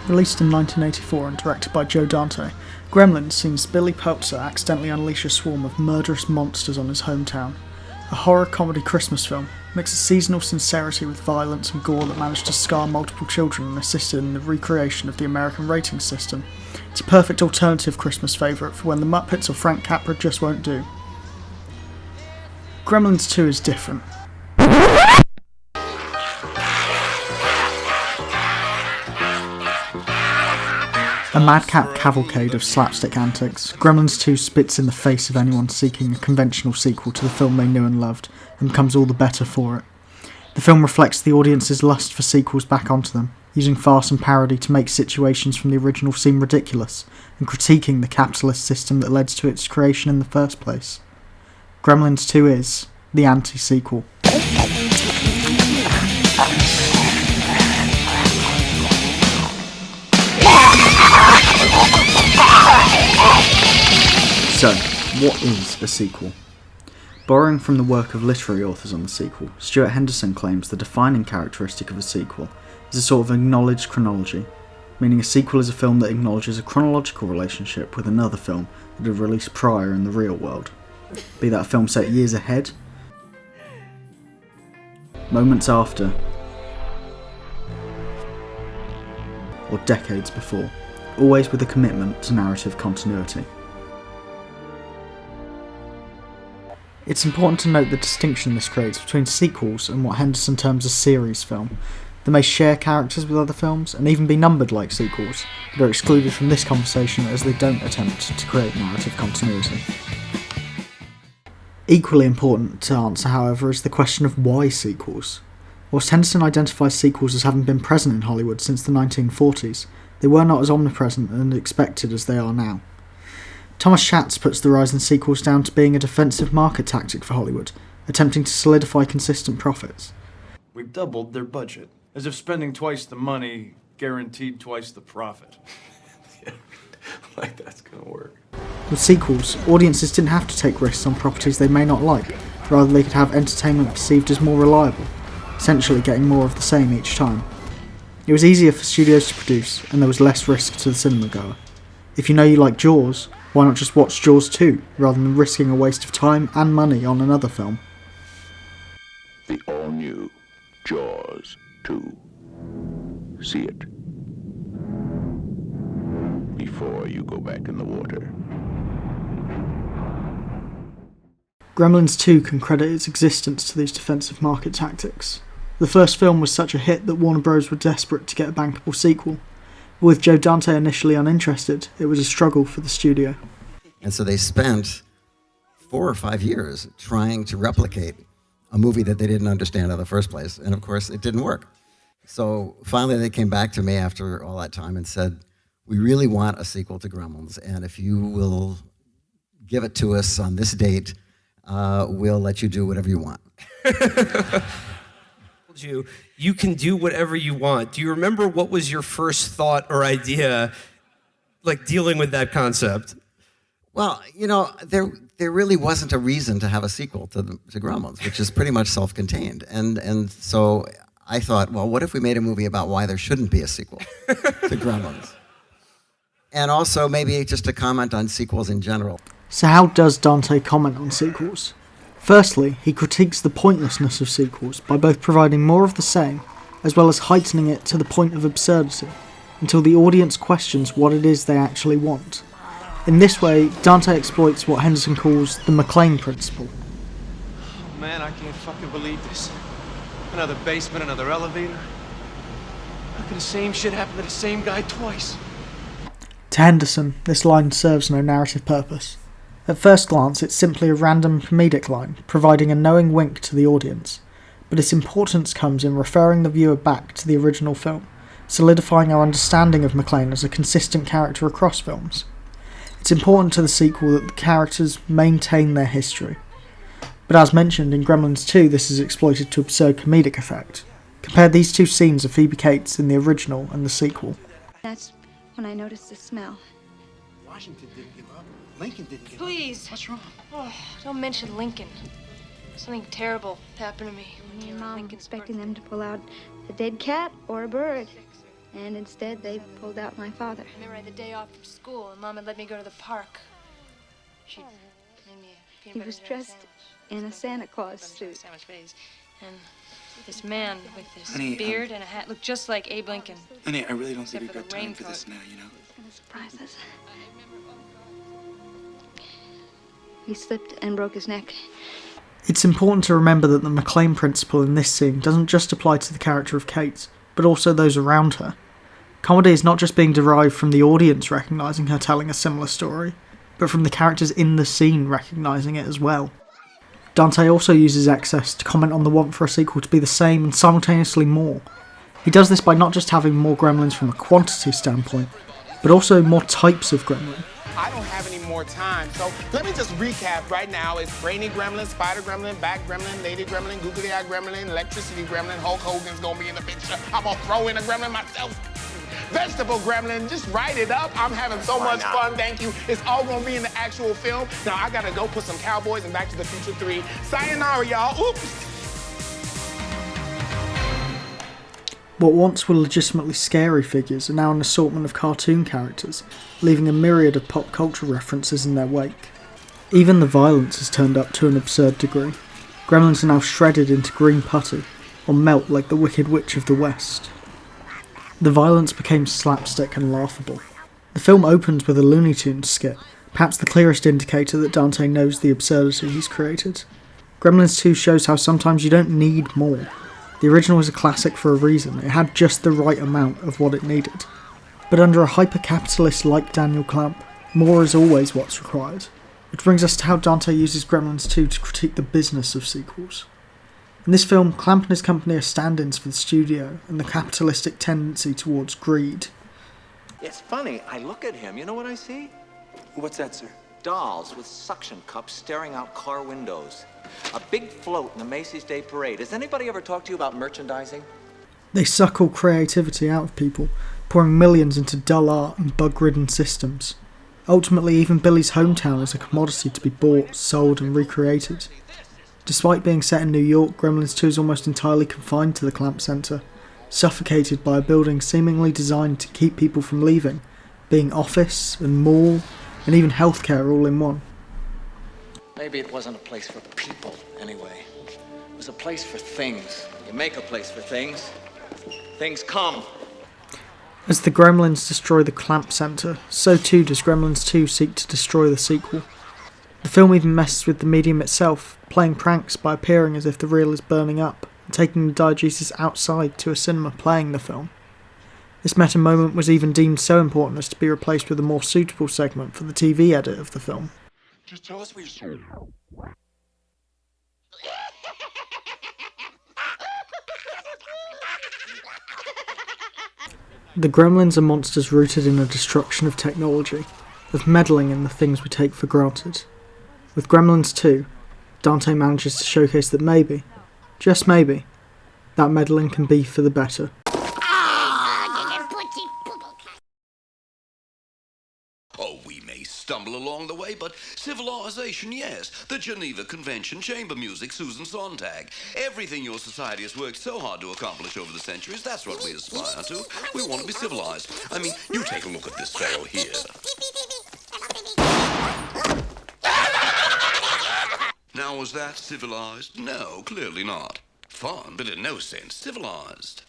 Released in 1984 and directed by Joe Dante, Gremlins sees Billy Peltzer accidentally unleash a swarm of murderous monsters on his hometown. A horror comedy Christmas film, mixes seasonal sincerity with violence and gore that managed to scar multiple children and assisted in the recreation of the American rating system. It's a perfect alternative Christmas favourite for when the Muppets or Frank Capra just won't do. Gremlins 2 is different. A madcap cavalcade of slapstick antics, Gremlins 2 spits in the face of anyone seeking a conventional sequel to the film they knew and loved, and becomes all the better for it. The film reflects the audience's lust for sequels back onto them, using farce and parody to make situations from the original seem ridiculous, and critiquing the capitalist system that led to its creation in the first place. Gremlins 2 is the anti-sequel. So, what is a sequel? Borrowing from the work of literary authors on the sequel, Stuart Henderson claims the defining characteristic of a sequel is a sort of acknowledged chronology, meaning a sequel is a film that acknowledges a chronological relationship with another film that had released prior in the real world, be that a film set years ahead, moments after, or decades before, always with a commitment to narrative continuity. It's important to note the distinction this creates between sequels and what Henderson terms a series film. They may share characters with other films and even be numbered like sequels, but are excluded from this conversation as they don't attempt to create narrative continuity. Equally important to answer, however, is the question of why sequels. Whilst Henderson identifies sequels as having been present in Hollywood since the 1940s, they were not as omnipresent and expected as they are now. Thomas Schatz puts the rise in sequels down to being a defensive market tactic for Hollywood, attempting to solidify consistent profits. We've doubled their budget, as if spending twice the money guaranteed twice the profit. Yeah, like that's gonna work. With sequels, audiences didn't have to take risks on properties they may not like, rather they could have entertainment perceived as more reliable, essentially getting more of the same each time. It was easier for studios to produce, and there was less risk to the cinema goer. If you know you like Jaws, why not just watch Jaws 2, rather than risking a waste of time and money on another film? The all-new Jaws 2. See it before you go back in the water. Gremlins 2 can credit its existence to these defensive market tactics. The first film was such a hit that Warner Bros. Were desperate to get a bankable sequel. With Joe Dante initially uninterested, it was a struggle for the studio. And so they spent 4 or 5 years trying to replicate a movie that they didn't understand in the first place. And of course, it didn't work. So finally, they came back to me after all that time and said, we really want a sequel to Gremlins. And if you will give it to us on this date, we'll let you do whatever you want. You can do whatever you want. Do you remember what was your first thought or idea, like dealing with that concept? Well, you know, there really wasn't a reason to have a sequel to Gremlins, which is pretty much self-contained. And so I thought, well, what if we made a movie about why there shouldn't be a sequel to Gremlins? And also maybe just a comment on sequels in general. So how does Dante comment on sequels? Firstly, he critiques the pointlessness of sequels by both providing more of the same, as well as heightening it to the point of absurdity, until the audience questions what it is they actually want. In this way, Dante exploits what Henderson calls the McClane principle. Oh man, I can't fucking believe this. Another basement, another elevator. How could the same shit happen to the same guy twice? To Henderson, this line serves no narrative purpose. At first glance, it's simply a random comedic line, providing a knowing wink to the audience, but its importance comes in referring the viewer back to the original film, solidifying our understanding of McClane as a consistent character across films. It's important to the sequel that the characters maintain their history. But as mentioned, in Gremlins 2 this is exploited to absurd comedic effect. Compare these two scenes of Phoebe Cates in the original and the sequel. That's when I noticed the smell. Washington didn't give up. Lincoln didn't give up. Please. What's wrong? Oh, don't mention Lincoln. Something terrible happened to me. Your mom expecting them to pull out a dead cat or a bird. And instead, they pulled out my father. I remember I had the day off from school, and Mom had let me go to the park. She made me a peanut He butter was jelly dressed sandwich. in a Santa Claus suit. Sandwich, please. And this man with this Honey, beard and a hat looked just like Abe Lincoln. Honey, I really don't think Except we've for got the time for raincoat. this now, you know? He's gonna surprise us. He slipped and broke his neck. It's important to remember that the McClane principle in this scene doesn't just apply to the character of Kate, but also those around her. Comedy is not just being derived from the audience recognising her telling a similar story, but from the characters in the scene recognising it as well. Dante also uses excess to comment on the want for a sequel to be the same and simultaneously more. He does this by not just having more gremlins from a quantity standpoint, but also more types of gremlin. I don't have any more time, so let me just recap right now. It's brainy gremlin, spider gremlin, back gremlin, lady gremlin, googly eye gremlin, electricity gremlin, Hulk Hogan's gonna be in the picture. I'm gonna throw in a gremlin myself. Vegetable gremlin, just write it up. I'm having so much fun, thank you. It's all gonna be in the actual film. Now I gotta go put some Cowboys in Back to the Future 3. Sayonara, y'all. Oops. What once were legitimately scary figures are now an assortment of cartoon characters, leaving a myriad of pop culture references in their wake. Even the violence has turned up to an absurd degree. Gremlins are now shredded into green putty, or melt like the Wicked Witch of the West. The violence became slapstick and laughable. The film opens with a Looney Tunes skit, perhaps the clearest indicator that Dante knows the absurdity he's created. Gremlins 2 shows how sometimes you don't need more. The original was a classic for a reason. It had just the right amount of what it needed. But under a hyper-capitalist like Daniel Clamp, more is always what's required. Which brings us to how Dante uses Gremlins 2 to critique the business of sequels. In this film, Clamp and his company are stand-ins for the studio and the capitalistic tendency towards greed. It's funny, I look at him, you know what I see? What's that, sir? Dolls with suction cups staring out car windows. A big float in the Macy's Day Parade. Has anybody ever talked to you about merchandising? They suck all creativity out of people, pouring millions into dull art and bug-ridden systems. Ultimately, even Billy's hometown is a commodity to be bought, sold and recreated. Despite being set in New York, Gremlins 2 is almost entirely confined to the Clamp Centre, suffocated by a building seemingly designed to keep people from leaving, being office and mall and even healthcare all in one. Maybe it wasn't a place for people, anyway. It was a place for things. You make a place for things, things come. As the Gremlins destroy the Clamp Centre, so too does Gremlins 2 seek to destroy the sequel. The film even messes with the medium itself, playing pranks by appearing as if the reel is burning up, and taking the diegesis outside to a cinema playing the film. This meta moment was even deemed so important as to be replaced with a more suitable segment for the TV edit of the film. Just tell us what you saw. The Gremlins are monsters rooted in a destruction of technology, of meddling in the things we take for granted. With Gremlins 2, Dante manages to showcase that maybe, just maybe, that meddling can be for the better. Oh, we may stumble along the way, but civilization, yes. The Geneva Convention, chamber music, Susan Sontag. Everything your society has worked so hard to accomplish over the centuries, that's what we aspire to. We want to be civilized. I mean, you take a look at this fellow here. Now, was that civilized? No, clearly not. Fun, but in no sense civilized.